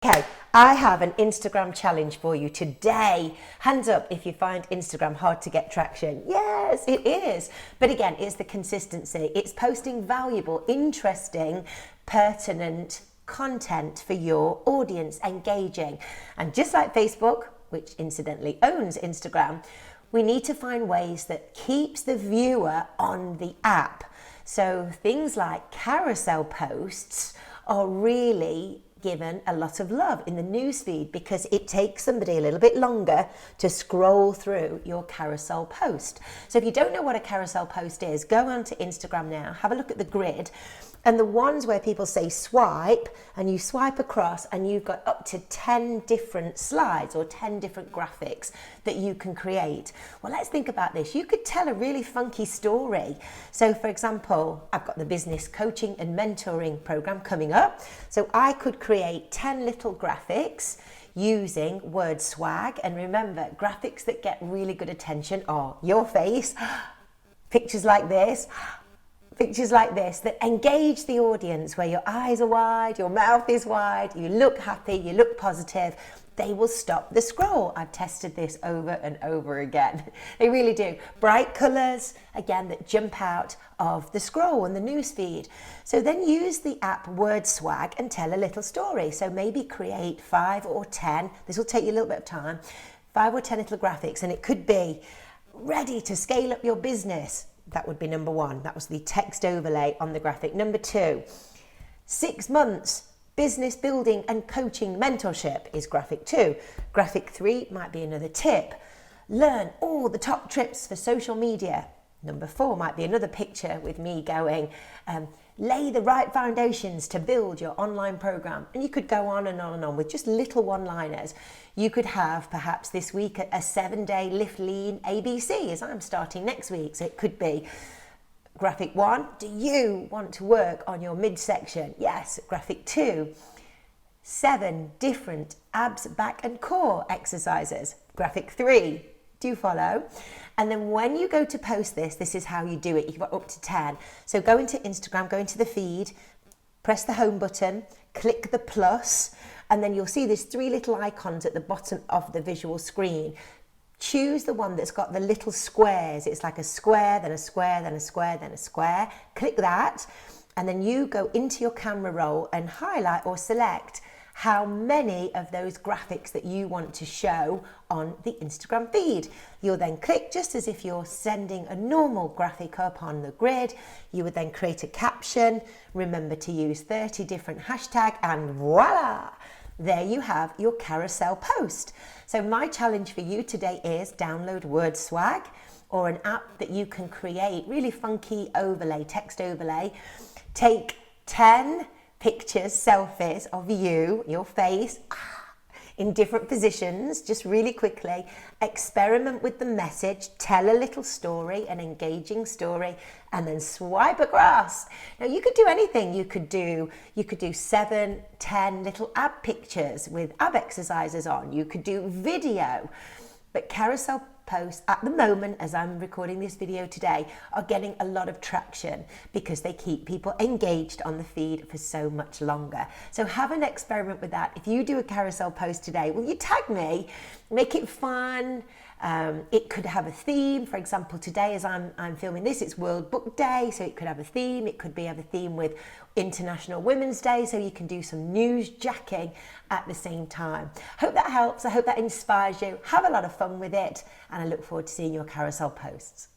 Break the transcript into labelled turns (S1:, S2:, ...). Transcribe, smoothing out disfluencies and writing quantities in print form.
S1: Okay, I have an Instagram challenge for you today. Hands up if you find Instagram hard to get traction. Yes, it is. But again, it's the consistency. It's posting valuable, interesting, pertinent content for your audience, engaging. And just like Facebook, which incidentally owns Instagram, we need to find ways that keeps the viewer on the app. So things like carousel posts are really given a lot of love in the newsfeed because it takes somebody a little bit longer to scroll through your carousel post. So if you don't know what a carousel post is, go onto Instagram now, have a look at the grid, and the ones where people say swipe and you swipe across and you've got up to 10 different slides or 10 different graphics that you can create. Well, let's think about this. You could tell a really funky story. So for example, I've got the business coaching and mentoring program coming up. So I could create 10 little graphics using word swag. And remember, graphics that get really good attention are your face, pictures like this that engage the audience, where your eyes are wide, your mouth is wide, you look happy, you look positive. They will stop the scroll. I've tested this over and over again. They really do. Bright colours, again, that jump out of the scroll and the newsfeed. So then use the app Word Swag and tell a little story. So maybe create 5 or 10, this will take you a little bit of time, 5 or 10 little graphics, and it could be ready to scale up your business. That would be number 1. That was the text overlay on the graphic. Number 2, 6 months business building and coaching mentorship is graphic 2. Graphic 3 might be another tip. Learn all the top tips for social media. Number 4 might be another picture with me going, lay the right foundations to build your online program. And you could go on and on and on with just little one-liners. You could have perhaps this week a 7-day lift lean ABC, as I'm starting next week. So it could be graphic 1, do you want to work on your midsection? Yes. Graphic 2, 7 different abs, back and core exercises. Graphic 3, do you follow? And then when you go to post this, this is how you do it. You've got up to 10. So go into Instagram, go into the feed, press the home button, click the plus, and then you'll see there's 3 little icons at the bottom of the visual screen. Choose the one that's got the little squares. It's like a square, then a square, then a square, then a square. Click that, and then you go into your camera roll and highlight or select how many of those graphics that you want to show on the Instagram feed. You'll then click, just as if you're sending a normal graphic up on the grid. You would then create a caption. Remember to use 30 different hashtags, and voila! There you have your carousel post. So my challenge for you today is download Word Swag, or an app that you can create really funky overlay, text overlay. Take 10 pictures, selfies of you, your face, in different positions, just really quickly. Experiment with the message, tell a little story, an engaging story, and then swipe across. Now you could do anything. You could do 7, 10 little ab pictures with ab exercises on. You could do video. But carousel posts at the moment, as I'm recording this video today, are getting a lot of traction because they keep people engaged on the feed for so much longer. So have an experiment with that. If you do a carousel post today, will you tag me? Make it fun. It could have a theme. For example, today as I'm filming this, it's World Book Day, so it could have a theme. It could have a theme with International Women's Day, so you can do some news jacking at the same time. Hope that helps. I hope that inspires you. Have a lot of fun with it, and I look forward to seeing your carousel posts.